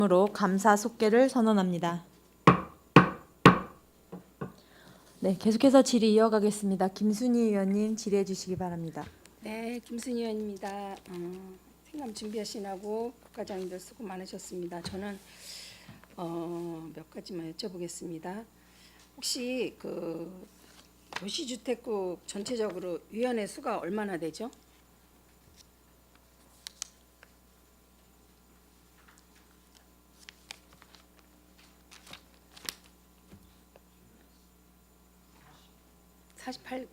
으로 감사 속개를 선언합니다. 네, 계속해서 질의 이어가겠습니다. 김순희 의원님 질의해 주시기 바랍니다. 네, 김순희 의원입니다. 생감 준비하시느라고 국과장님들 수고 많으셨습니다. 저는 몇 가지만 여쭤보겠습니다. 혹시 그 도시주택국 전체적으로 위원회 수가 얼마나 되죠? (48)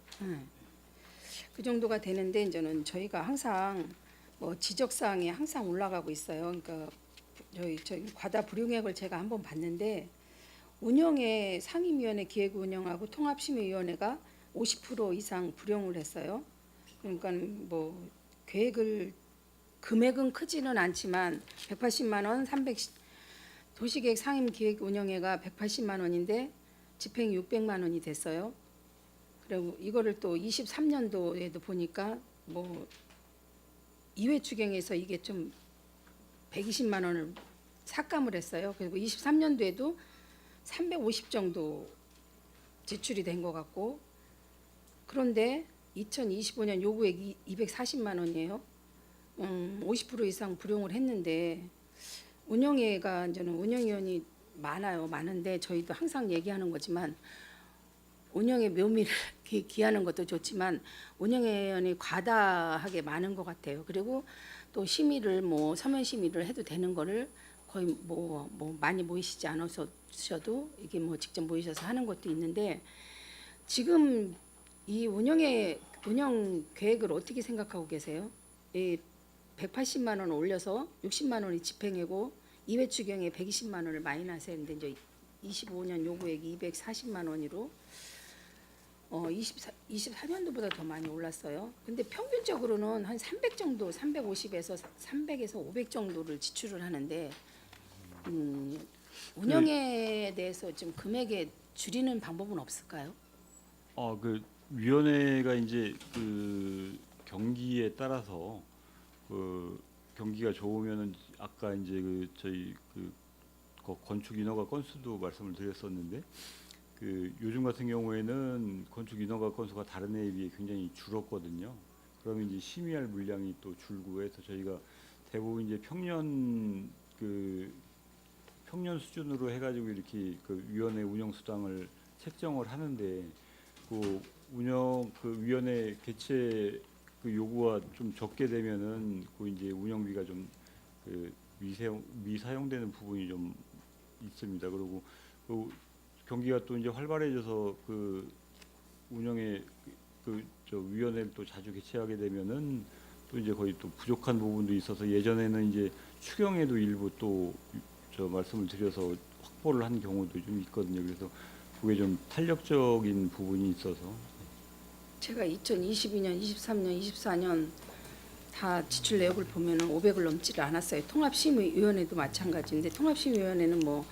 그 정도가 되는데 이제는 저희가 항상 뭐 지적 사항이 항상 올라가고 있어요. 그러니까 저희 과다 불용액을 제가 한번 봤는데 운영에 상임위원회 기획 운영하고 통합심의위원회가 50% 이상 불용을 했어요. 그러니까 뭐 계획을 금액은 크지는 않지만 180만 원, 300 도시계획 상임 기획 운영회가 180만 원인데 집행이 600만 원이 됐어요. 그리고 이거를 또 23년도에도 보니까 뭐 이회 추경에서 이게 좀 120만 원을 삭감을 했어요. 그리고 23년도에도 350 정도 지출이 된 것 같고, 그런데 2025년 요구액이 240만 원이에요. 50% 이상 불용을 했는데 운영회가 이제는 운영위원이 많은데 저희도 항상 얘기하는 거지만 운영의 묘미를 기하는 것도 좋지만 운영위원이 과다하게 많은 것 같아요. 그리고 또 심의를 뭐 서면 심의를 해도 되는 거를 거의 뭐 많이 모이시지 않으셔도 이게 뭐 직접 모이셔서 하는 것도 있는데, 지금 이 운영 계획을 어떻게 생각하고 계세요? 이 180만 원 올려서 60만 원이 집행이고 이회 추경에 120만 원을 마이너스 했는데 이제 25년 요구액이 240만 원으로 24년도보다 더 많이 올랐어요. 근데 평균적으로는 한 300 정도, 350에서 300에서 500 정도를 지출을 하는데 운영에 대해서 좀 금액에 줄이는 방법은 없을까요? 그 위원회가 이제 그 경기에 따라서 그 경기가 좋으면은 아까 이제 그 저희 그 건축 인허가 건수도 말씀을 드렸었는데, 그 요즘 같은 경우에는 건축 인허가 건수가 다른 해에 비해 굉장히 줄었거든요. 그러면 이제 심의할 물량이 또 줄고 해서 저희가 대부분 이제 평년 수준으로 해가지고 이렇게 그 위원회 운영 수당을 책정을 하는데, 그 위원회 개최 그 요구가 좀 적게 되면은 그 이제 운영비가 좀 그 미사용되는 부분이 좀 있습니다. 그리고 그 경기가 또 이제 활발해져서 그 운영에 저 위원회를 또 자주 개최하게 되면은 또 이제 거의 또 부족한 부분도 있어서 예전에는 이제 추경에도 일부 또 저 말씀을 드려서 확보를 한 경우도 좀 있거든요. 그래서 그게 좀 탄력적인 부분이 있어서 제가 2022년, 23년, 24년 다 지출 내역을 보면은 500을 넘지를 않았어요. 통합심의위원회도 마찬가지인데 통합심의위원회는 뭐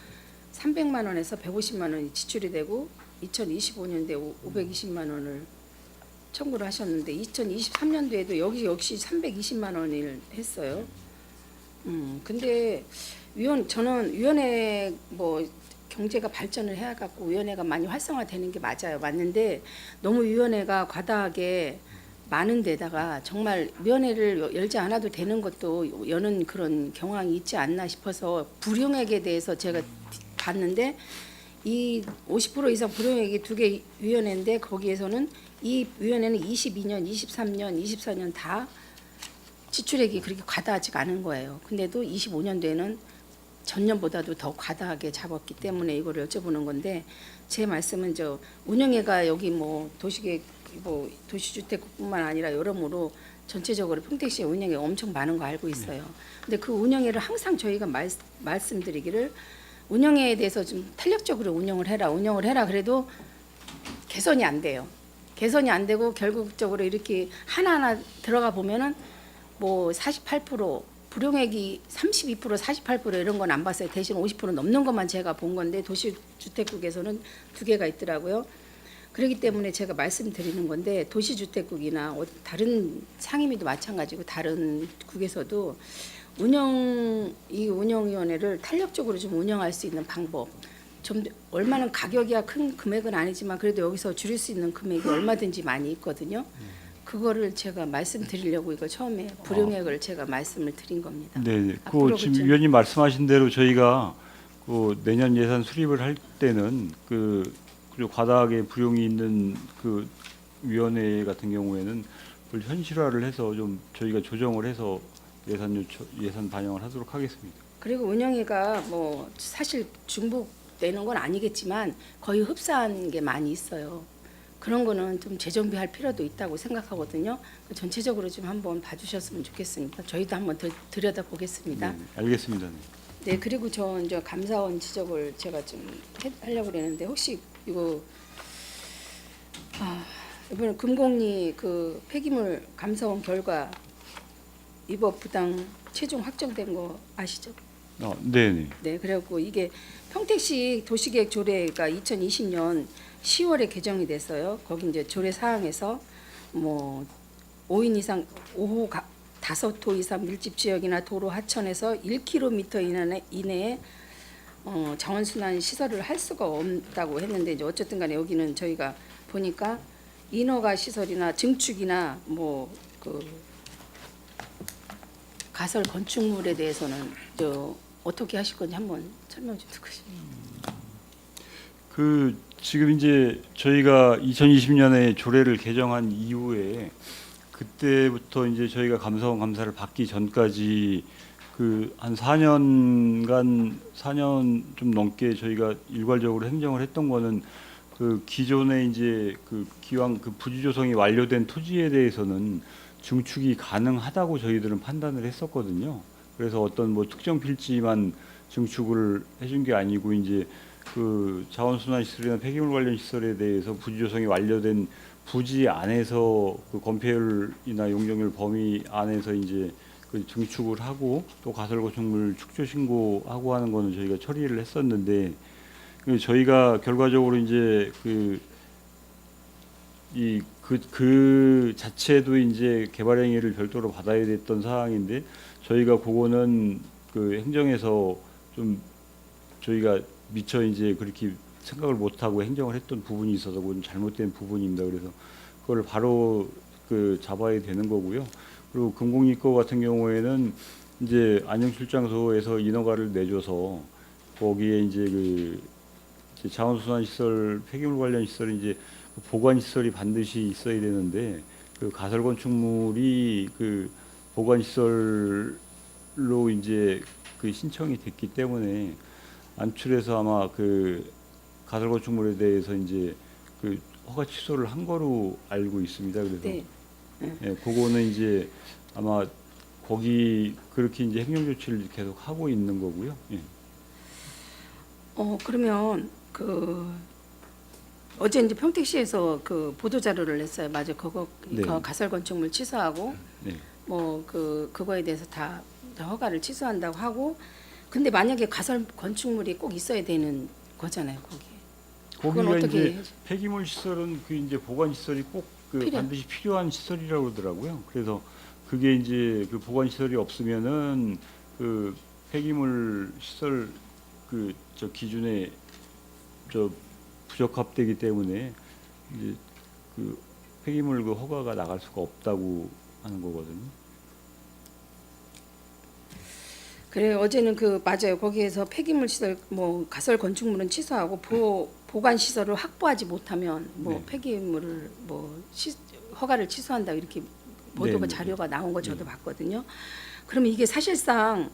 300만 원에서 150만 원이 지출이 되고 2025년도에 520만 원을 청구를 하셨는데 2023년도에도 여기 역시 320만 원을 했어요. 근데 저는 위원회 뭐 경제가 발전을 해야 갖고 위원회가 많이 활성화되는 게 맞는데 너무 위원회가 과다하게 많은 데다가 정말 위원회를 열지 않아도 되는 것도 여는 그런 경향이 있지 않나 싶어서 불용액에 대해서 제가 봤는데 이 50% 이상 불용액이 2개 위원회인데 거기에서는 이 위원회는 22년, 23년, 24년 다 지출액이 그렇게 과다하지가 않은 거예요. 근데도 25년도에는 전년보다도 더 과다하게 잡았기 때문에 이거를 여쭤보는 건데, 제 말씀은 저 운영회가 여기 뭐 도시계획 뭐 도시주택뿐만 아니라 여러모로 전체적으로 평택시의 운영회 엄청 많은 거 알고 있어요. 근데 그 운영회를 항상 저희가 말씀드리기를 운영회에 대해서 좀 탄력적으로 운영을 해라 그래도 개선이 안 돼요. 개선이 안 되고 결국적으로 이렇게 하나하나 들어가 보면은 뭐 48% 불용액이 32%, 48% 이런 건 안 봤어요. 대신 50% 넘는 것만 제가 본 건데 도시주택국에서는 2개가 있더라고요. 그렇기 때문에 제가 말씀드리는 건데 도시주택국이나 다른 상임위도 마찬가지고 다른 국에서도 이 운영위원회를 탄력적으로 좀 운영할 수 있는 방법. 좀 얼마나 가격이야 큰 금액은 아니지만 그래도 여기서 줄일 수 있는 금액이 얼마든지 많이 있거든요. 그거를 제가 말씀드리려고 이거 처음에 불용액을 제가 말씀을 드린 겁니다. 네, 앞으로 그 지금 좀- 위원님 말씀하신 대로 저희가 그 내년 예산 수립을 할 때는 그 과다하게 불용이 있는 그 위원회 같은 경우에는 그걸 현실화를 해서 좀 저희가 조정을 해서 예산 반영을 하도록 하겠습니다. 그리고 운영위가 뭐 사실 중복되는 건 아니겠지만 거의 흡사한 게 많이 있어요. 그런 거는 좀 재정비할 필요도 있다고 생각하거든요. 전체적으로 좀 한번 봐주셨으면 좋겠습니다. 저희도 한번 들여다 보겠습니다. 네, 알겠습니다. 네. 네, 그리고 저 이제 감사원 지적을 제가 좀 하려고 그랬는데 혹시 이거 이번에 금공리 그 폐기물 감사원 결과 위법 부당 최종 확정된 거 아시죠? 네, 네. 네, 그래갖고 이게 평택시 도시계획 조례가 2020년 10월에 개정이 됐어요. 거기 이제 조례 사항에서 뭐 5인 이상 5호 이상 밀집 지역이나 도로 하천에서 1km 이내에 자원순환 시설을 할 수가 없다고 했는데 이제 어쨌든 간에 여기는 저희가 보니까 인허가 시설이나 증축이나 뭐 그 가설 건축물에 대해서는 어떻게 하실 건지 한번 설명 좀 듣고 싶어요. 그 지금 이제 저희가 2020년에 조례를 개정한 이후에 그때부터 이제 저희가 감사원 감사를 받기 전까지 그 한 4년 좀 넘게 저희가 일괄적으로 행정을 했던 거는 그 기존에 이제 그 기왕 그 부지 조성이 완료된 토지에 대해서는 증축이 가능하다고 저희들은 판단을 했었거든요. 그래서 어떤 뭐 특정 필지만 증축을 해준 게 아니고 이제 그 자원순환 시설이나 폐기물 관련 시설에 대해서 부지 조성이 완료된 부지 안에서 그 건폐율이나 용적률 범위 안에서 이제 그 증축을 하고 또 가설건축물 축조 신고하고 하는 거는 저희가 처리를 했었는데 저희가 결과적으로 이제 그 자체도 이제 개발 행위를 별도로 받아야 됐던 사항인데 저희가 그거는 그 행정에서 좀 저희가 미처 이제 그렇게 생각을 못하고 행정을 했던 부분이 있어서 그건 잘못된 부분입니다. 그래서 그걸 바로 그 잡아야 되는 거고요. 그리고 금공립거 같은 경우에는 이제 안전출장소에서 인허가를 내줘서 거기에 이제 이제 자원순환 시설, 폐기물 관련 시설이 이제 보관 시설이 반드시 있어야 되는데 그 가설 건축물이 그 보관 시설로 이제 그 신청이 됐기 때문에 안출해서 아마 그 가설 건축물에 대해서 이제 그 허가 취소를 한 거로 알고 있습니다. 그래서 네. 예, 그거는 이제 아마 거기 그렇게 이제 행정 조치를 계속 하고 있는 거고요. 예. 그러면 어제 이제 평택시에서 그 보도 자료를 냈어요. 맞아요. 그거 네. 가설 건축물 취소하고 네. 뭐 그거에 대해서 다 허가를 취소한다고 하고 근데 만약에 가설 건축물이 꼭 있어야 되는 거잖아요. 거기에. 그건 거기가 어떻게 이제 폐기물 시설은 그 이제 보관 시설이 꼭 그 반드시 필요한 시설이라고 그러더라고요. 그래서 그게 이제 그 보관 시설이 없으면은 그 폐기물 시설 그 저 기준에 저 부적합되기 때문에 이제 그 폐기물 그 허가가 나갈 수가 없다고 하는 거거든요. 그래 어제는 맞아요. 거기에서 폐기물 시설 뭐 가설 건축물은 취소하고 보관 시설을 확보하지 못하면 뭐 네. 폐기물을 허가를 취소한다 이렇게 보도가 네, 네. 자료가 나온 거 저도 봤거든요. 그러면 이게 사실상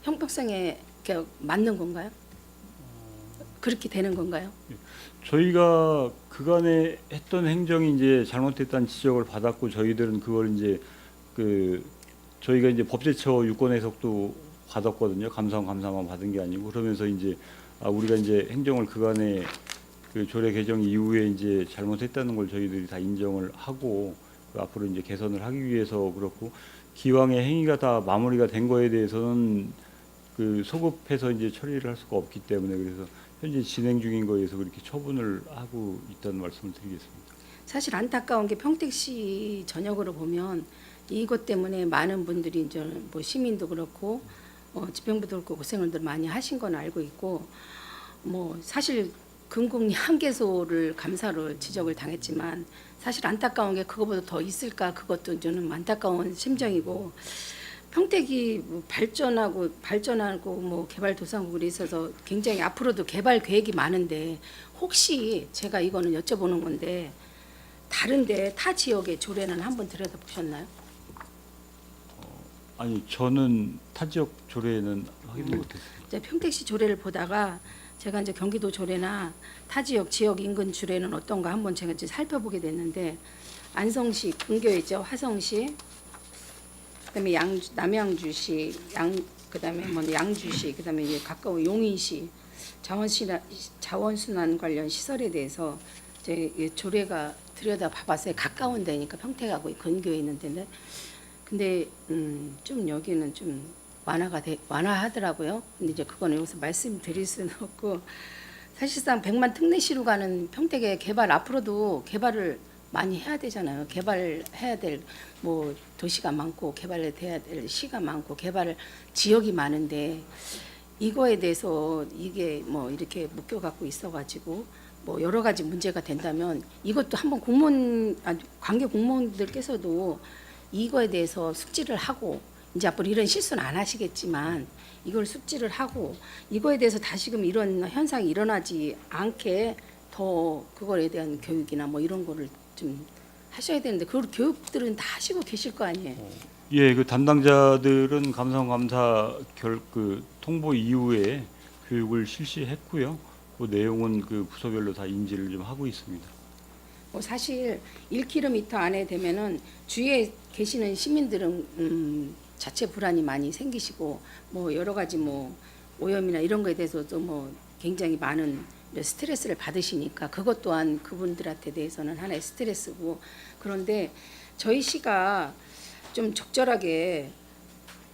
형평성에 맞는 건가요? 그렇게 되는 건가요? 저희가 그간에 했던 행정이 이제 잘못됐다는 지적을 받았고 저희들은 그걸 이제 저희가 이제 법제처 유권 해석도 받았거든요. 감사만 받은 게 아니고 그러면서 이제 우리가 이제 행정을 그간에 그 조례 개정 이후에 이제 잘못했다는 걸 저희들이 다 인정을 하고 앞으로 이제 개선을 하기 위해서 그렇고 기왕의 행위가 다 마무리가 된 거에 대해서는 그 소급해서 이제 처리를 할 수가 없기 때문에 그래서 현재 진행 중인 거에서 그렇게 처분을 하고 있다는 말씀을 드리겠습니다. 사실 안타까운 게 평택시 전역으로 보면 이것 때문에 많은 분들이 이제 뭐 시민도 그렇고 집행부도 그렇고 고생을 많이 하신 건 알고 있고 뭐 사실 금곡리 한개소를 감사로 지적을 당했지만 사실 안타까운 게 그거보다 더 있을까 그것도 저는 안타까운 심정이고 평택이 뭐 발전하고 뭐 개발도상국으로 있어서 굉장히 앞으로도 개발 계획이 많은데 혹시 제가 이거는 여쭤보는 건데 다른데 타 지역의 조례는 한번 들여다보셨나요? 아니 저는 타 지역 조례는 확인을 못했어요. 이제 평택시 조례를 보다가 제가 이제 경기도 조례나 타 지역 인근 조례는 어떤가 한번 제가 이제 살펴보게 됐는데 안성시 근교이죠 화성시 그다음에 남양주시 그다음에 뭐 양주시 그다음에 이제 가까운 용인시 자원순환 관련 시설에 대해서 이제 이 조례가 들여다봐봤어요. 가까운 데니까 평택하고 근교에 있는 데인데 근데 좀 여기는 좀 완화하더라고요. 근데 이제 그거는 여기서 말씀드릴 수는 없고 사실상 100만 특례시로 가는 평택의 개발 앞으로도 개발을 많이 해야 되잖아요. 개발해야 될 뭐 도시가 많고 개발해야 될 시가 많고 개발 지역이 많은데 이거에 대해서 이게 뭐 이렇게 묶여 갖고 있어가지고 뭐 여러 가지 문제가 된다면 이것도 한번 관계 공무원들께서도 이거에 대해서 숙지를 하고 이제 앞으로 이런 실수는 안 하시겠지만 이걸 숙지를 하고 이거에 대해서 다시금 이런 현상이 일어나지 않게 더 그거에 대한 교육이나 뭐 이런 거를 좀 하셔야 되는데 그 교육들은 다 하시고 계실 거 아니에요. 예, 그 담당자들은 감사 그 통보 이후에 교육을 실시했고요. 그 내용은 그 부서별로 다 인지를 좀 하고 있습니다. 뭐 사실 1km 안에 되면은 주위에 계시는 시민들은 자체 불안이 많이 생기시고 뭐 여러 가지 뭐 오염이나 이런 거에 대해서도 뭐 굉장히 많은 스트레스를 받으시니까 그것 또한 그분들한테 대해서는 하나의 스트레스고 그런데 저희 시가 좀 적절하게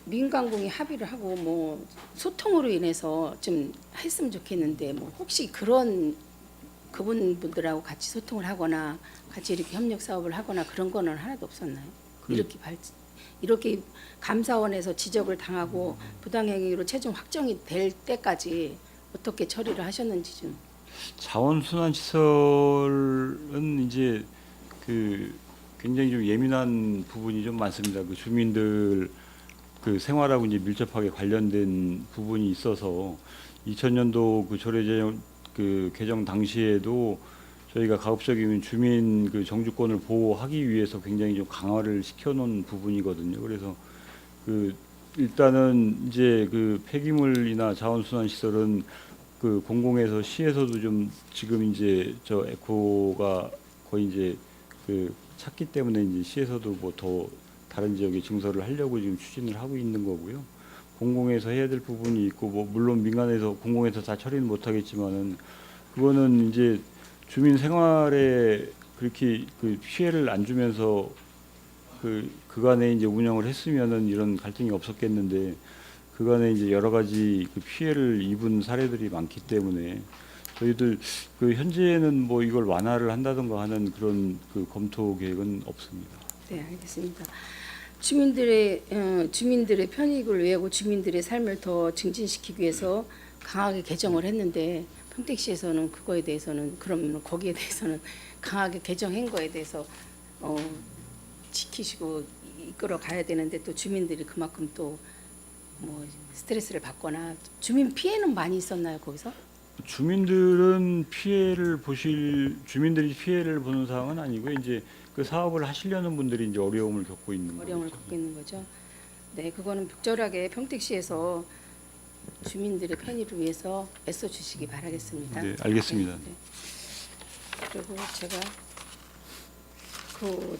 민간공이 합의를 하고 뭐 소통으로 인해서 좀 했으면 좋겠는데 뭐 혹시 그런 그분들하고 같이 소통을 하거나 같이 이렇게 협력 사업을 하거나 그런 거는 하나도 없었나요? 이렇게 감사원에서 지적을 당하고 부당행위로 최종 확정이 될 때까지 어떻게 처리를 하셨는지 좀. 자원순환 시설은 이제 그 굉장히 좀 예민한 부분이 좀 많습니다. 그 주민들 그 생활하고 이제 밀접하게 관련된 부분이 있어서 2000년도 그 조례 개정 당시에도 저희가 가급적이면 주민 그 정주권을 보호하기 위해서 굉장히 좀 강화를 시켜놓은 부분이거든요. 그래서 그 일단은 이제 그 폐기물이나 자원순환 시설은 그 공공에서 시에서도 좀 지금 이제 저 에코가 거의 이제 그 찾기 때문에 이제 시에서도 뭐 더 다른 지역에 증설을 하려고 지금 추진을 하고 있는 거고요. 공공에서 해야 될 부분이 있고 뭐 물론 민간에서 공공에서 다 처리는 못하겠지만은 그거는 이제 주민 생활에 그렇게 그 피해를 안 주면서 그간에 이제 운영을 했으면은 이런 갈등이 없었겠는데 그간에 이제 여러 가지 그 피해를 입은 사례들이 많기 때문에 저희들 그 현재는 뭐 이걸 완화를 한다든가 하는 그런 그 검토 계획은 없습니다. 네, 알겠습니다. 주민들의 편익을 위하고 주민들의 삶을 더 증진시키기 위해서 강하게 개정을 했는데 평택시에서는 그거에 대해서는 그러면 거기에 대해서는 강하게 개정한 거에 대해서 지키시고 이끌어 가야 되는데 또 주민들이 그만큼 또 뭐 스트레스를 받거나 주민 피해는 많이 있었나요 거기서? 주민들이 피해를 보는 상황은 아니고 이제 그 사업을 하시려는 분들이 이제 어려움을 겪고 있는 어려움을 겪고 있는 거죠. 네, 그거는 적절하게 평택시에서 주민들의 편의를 위해서 애써 주시기 바라겠습니다. 네, 알겠습니다. 네. 그리고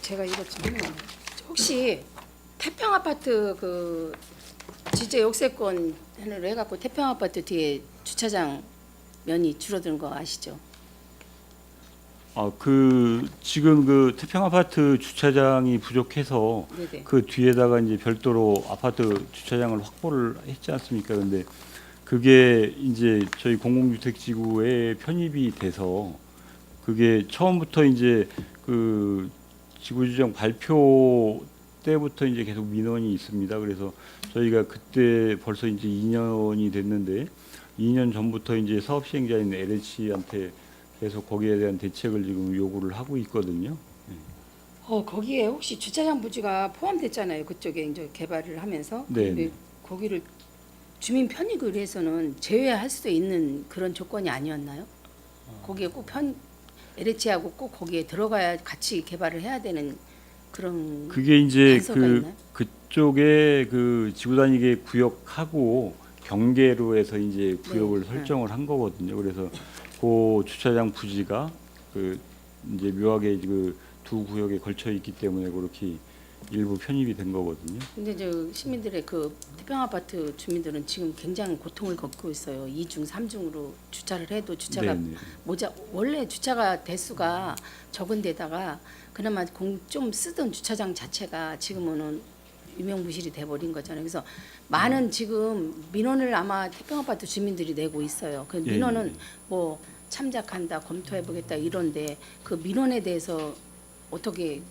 제가 이것 좀 하면 혹시 태평 아파트 그 지제 역세권으로 해갖고 태평 아파트 뒤에 주차장 면이 줄어드는 거 아시죠? 지금 그 태평 아파트 주차장이 부족해서 네네. 그 뒤에다가 이제 별도로 아파트 주차장을 확보를 했지 않습니까? 근데 그게 이제 저희 공공주택지구에 편입이 돼서 그게 처음부터 이제 그 지구지정 발표 그때부터 이제 계속 민원이 있습니다. 그래서 저희가 그때 벌써 이제 2년이 됐는데 2년 전부터 이제 사업 시행자인 LH한테 계속 거기에 대한 대책을 지금 요구를 하고 있거든요. 거기에 혹시 주차장 부지가 포함됐잖아요. 그쪽에 이제 개발을 하면서. 네. 근데 거기를 주민 편익을 위해서는 제외할 수도 있는 그런 조건이 아니었나요? 거기에 꼭 LH하고 꼭 거기에 들어가야 같이 개발을 해야 되는 그런 그게 이제 단서가 있나요? 그쪽에 그 지구단위계 구역하고 경계로 해서 이제 구역을 네. 설정을 한 거거든요. 그래서 그 주차장 부지가 그 이제 묘하게 그 두 구역에 걸쳐 있기 때문에 그렇게 일부 편입이 된 거거든요. 근데 저 시민들의 그 태평 아파트 주민들은 지금 굉장히 고통을 겪고 있어요. 2중, 3중으로 주차를 해도 주차가 네네. 원래 주차가 대수가 적은 데다가 그나마 좀 쓰던 주차장 자체가 지금은 유명무실이 돼버린 거잖아요. 그래서 많은 지금 민원을 아마 태평 아파트 주민들이 내고 있어요. 그 예, 민원은 예. 뭐 참작한다, 검토해보겠다 이런데 그 민원에 대해서 어떻게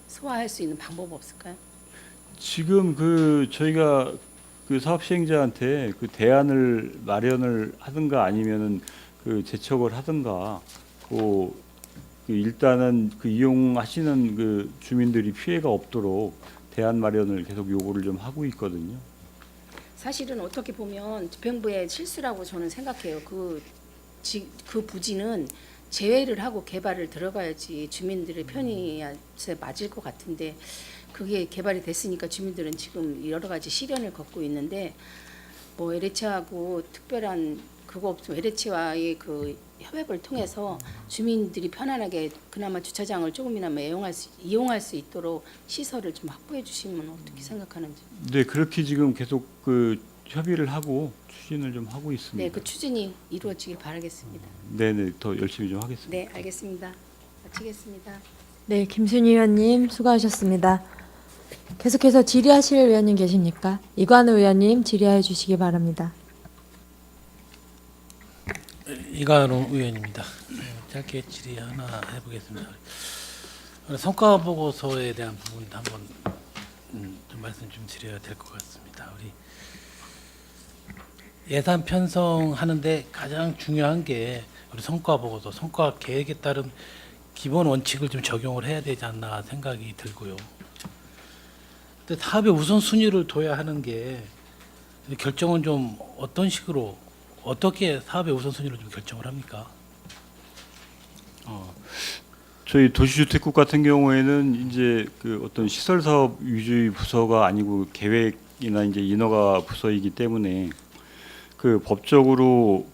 소화할 수 있는 방법 없을까요? 지금 그 저희가 그 사업 시행자한테 그 대안을 마련을 하든가 아니면은 그 제척을 하든가 그 일단은 그 이용하시는 그 주민들이 피해가 없도록 대안 마련을 계속 요구를 좀 하고 있거든요. 사실은 어떻게 보면 집행부의 실수라고 저는 생각해요. 그 부지는 제외를 하고 개발을 들어가야지 주민들의 편의에 맞을 것 같은데 그게 개발이 됐으니까 주민들은 지금 여러 가지 시련을 겪고 있는데 뭐 LH하고 특별한 그거 없으면 LH와의 그 협약을 통해서 주민들이 편안하게 그나마 주차장을 조금이나마 이용할 수 있도록 시설을 좀 확보해 주시면 어떻게 생각하는지. 네, 그렇게 지금 계속 그 협의를 하고 추진을 좀 하고 있습니다. 네, 그 추진이 이루어지길 바라겠습니다. 네, 더 열심히 좀 하겠습니다. 네, 알겠습니다. 마치겠습니다. 네, 김순희 의원님 수고하셨습니다. 계속해서 질의하실 의원님 계십니까? 이관우 의원님 질의해 주시기 바랍니다. 이관우 의원입니다. 짧게 질의 하나 해보겠습니다. 성과 보고서에 대한 부분도 한번 좀 말씀 좀 드려야 될 것 같습니다. 우리 예산 편성하는데 가장 중요한 게 우리 성과 보고서, 성과 계획에 따른 기본 원칙을 좀 적용을 해야 되지 않나 생각이 들고요. 근데 사업의 우선순위를 둬야 하는 게 결정은 좀 어떤 식으로 어떻게 사업의 우선순위를 좀 결정을 합니까? 저희 도시주택국 같은 경우에는 이제 그 어떤 시설 사업 위주의 부서가 아니고 계획이나 이제 인허가 부서이기 때문에 그 법적으로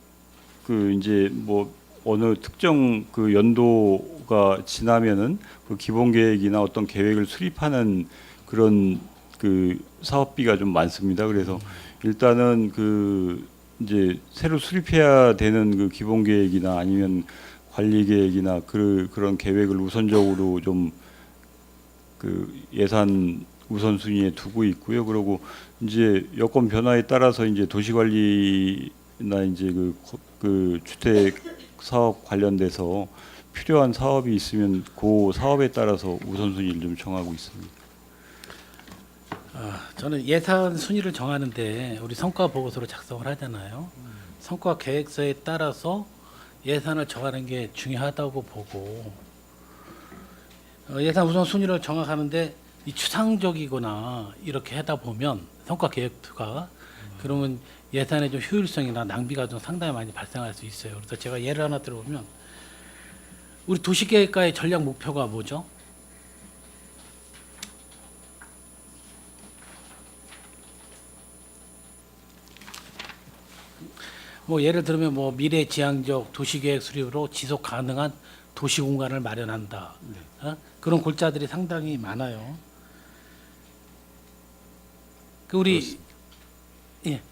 그 이제 뭐 어느 특정 그 연도가 지나면은 그 기본 계획이나 어떤 계획을 수립하는 그런 그 사업비가 좀 많습니다. 그래서 일단은 그 이제 새로 수립해야 되는 그 기본 계획이나 아니면 관리 계획이나 그런 계획을 우선적으로 좀 그 예산 우선순위에 두고 있고요. 그리고 이제 여건 변화에 따라서 이제 도시관리나 이제 그 주택 사업 관련돼서 필요한 사업이 있으면 그 사업에 따라서 우선순위를 좀 정하고 있습니다. 저는 예산 순위를 정하는데 우리 성과 보고서로 작성을 하잖아요. 성과 계획서에 따라서 예산을 정하는 게 중요하다고 보고 예산 우선 순위를 정하는데 이 추상적이거나 이렇게 하다 보면 성과 계획가 그러면 예산의 좀 효율성이나 낭비가 좀 상당히 많이 발생할 수 있어요. 그래서 제가 예를 하나 들어보면 우리 도시계획과의 전략 목표가 뭐죠? 뭐 예를 들면 뭐 미래지향적 도시계획 수립으로 지속 가능한 도시 공간을 마련한다. 그런 골자들이 상당히 많아요. 그 우리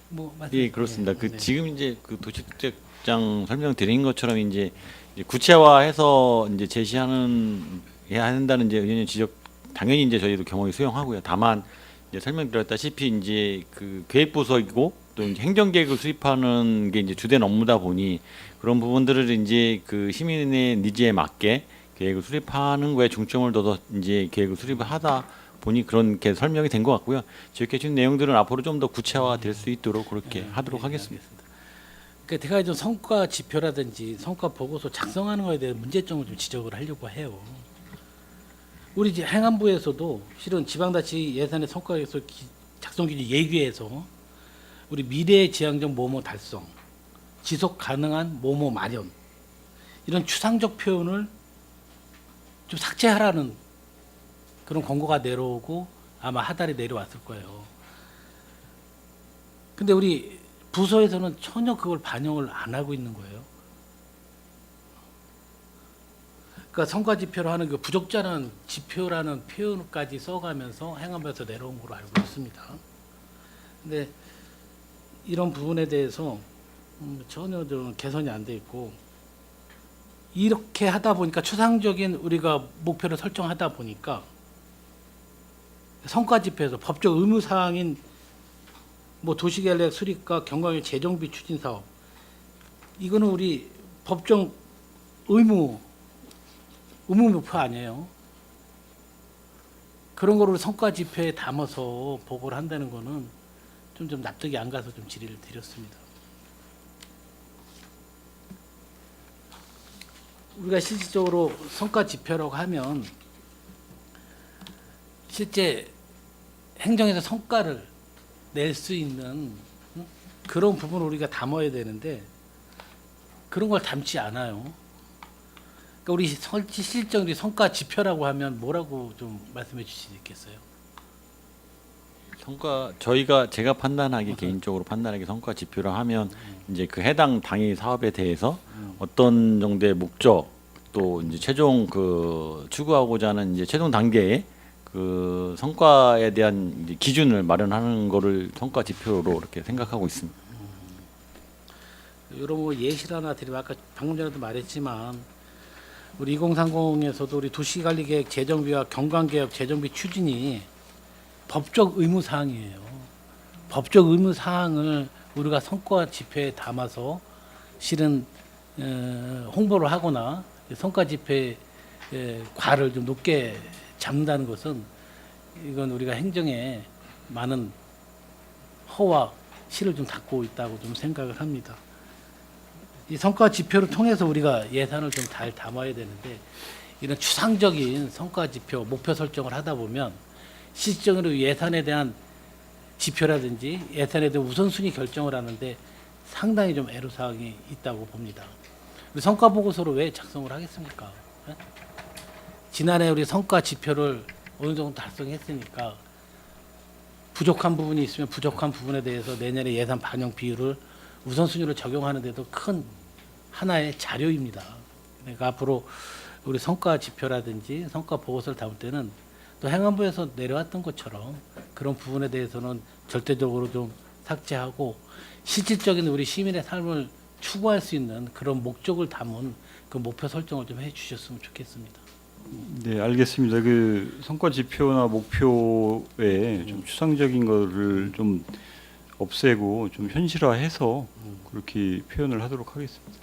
뭐 예, 그렇습니다. 그 네. 지금 이제 그 도시주택장 설명드린 것처럼 이제 구체화해서 이제 제시하는 해야 한다는 이제 의원님 지적 당연히 이제 저희도 경험이 수용하고요. 다만 이제 설명드렸다시피 이제 그 계획부서이고 또 이제 행정계획을 수립하는 게 이제 주된 업무다 보니 그런 부분들을 이제 그 시민의 니즈에 맞게 계획을 수립하는 거에 중점을 둬서 이제 계획을 수립을 하다 보니 그렇게 설명이 된 것 같고요. 지적해 주신 내용들은 앞으로 좀 더 구체화 될 수 있도록 그렇게 하도록 하겠습니다. 그러니까 제가 좀 성과 지표라든지 성과 보고서 작성하는 것에 대한 문제점을 좀 지적을 하려고 해요. 우리 이제 행안부에서도 실은 지방자치 예산의 성과에서 작성 기준 예규에서 우리 미래지향적 뭐뭐 달성, 지속 가능한 뭐뭐 마련 이런 추상적 표현을 좀 삭제하라는 그런 권고가 내려오고 아마 하달이 내려왔을 거예요. 근데 우리 부서에서는 전혀 그걸 반영을 안 하고 있는 거예요. 그러니까 성과 지표로 하는 그 부적절한 지표라는 표현까지 써가면서 행안부에서 내려온 걸로 알고 있습니다. 근데 이런 부분에 대해서 전혀 좀 개선이 안 돼 있고 이렇게 하다 보니까 추상적인 우리가 목표를 설정하다 보니까 성과 지표에서 법적 의무 사항인 뭐 도시계획 수립과 경광의 재정비 추진 사업 이거는 우리 법정 의무 목표 아니에요. 그런 거를 성과 지표에 담아서 보고를 한다는 거는 좀 납득이 안 가서 좀 질의를 드렸습니다. 우리가 실질적으로 성과 지표라고 하면 실제 행정에서 성과를 낼 수 있는 그런 부분을 우리가 담아야 되는데 그런 걸 담지 않아요. 그러니까 우리 실질적인 우리 성과 지표라고 하면 뭐라고 좀 말씀해 주실 수 있겠어요? 제가 판단하기 개인적으로 판단하기 성과 지표라 하면 이제 그 해당 당의 사업에 대해서 어떤 정도의 목적 또 이제 최종 그 추구하고자 하는 이제 최종 단계에 그 성과에 대한 이제 기준을 마련하는 거를 성과 지표로 이렇게 생각하고 있습니다. 이런 뭐 예시를 하나 드리면 아까 방금 전에도 말했지만 우리 2030에서도 우리 도시관리계획 재정비와 경관개혁 재정비 추진이 법적 의무 사항이에요. 법적 의무 사항을 우리가 성과 지표에 담아서 실은 홍보를 하거나 성과 지표의 과를 좀 높게 잡는다는 것은 이건 우리가 행정에 많은 허와 실을 좀 닫고 있다고 좀 생각을 합니다. 이 성과 지표를 통해서 우리가 예산을 좀 잘 담아야 되는데 이런 추상적인 성과 지표, 목표 설정을 하다 보면 실질적으로 예산에 대한 지표라든지 예산에 대한 우선순위 결정을 하는데 상당히 좀 애로사항이 있다고 봅니다. 우리 성과 보고서를 왜 작성을 하겠습니까? 지난해 우리 성과 지표를 어느 정도 달성했으니까 부족한 부분이 있으면 부족한 부분에 대해서 내년에 예산 반영 비율을 우선순위로 적용하는 데도 큰 하나의 자료입니다. 그러니까 앞으로 우리 성과 지표라든지 성과 보고서를 담을 때는 또 행안부에서 내려왔던 것처럼 그런 부분에 대해서는 절대적으로 좀 삭제하고 실질적인 우리 시민의 삶을 추구할 수 있는 그런 목적을 담은 그 목표 설정을 좀 해주셨으면 좋겠습니다. 네, 알겠습니다. 그 성과 지표나 목표에 좀 추상적인 거를 좀 없애고 좀 현실화해서 그렇게 표현을 하도록 하겠습니다.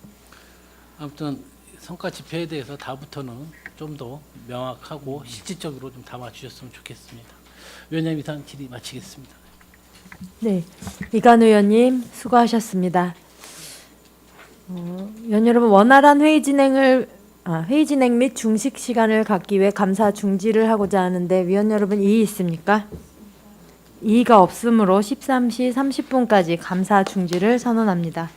아무튼 성과 지표에 대해서 다음부터는 좀 더 명확하고 실질적으로 좀 담아주셨으면 좋겠습니다. 위원장님 이상 질의 마치겠습니다. 네, 이관 의원님 수고하셨습니다. 위원 여러분 원활한 회의 진행 및 중식 시간을 갖기 위해 감사 중지를 하고자 하는데 위원 여러분 이의 있습니까? 이의가 없으므로 13시 30분까지 감사 중지를 선언합니다.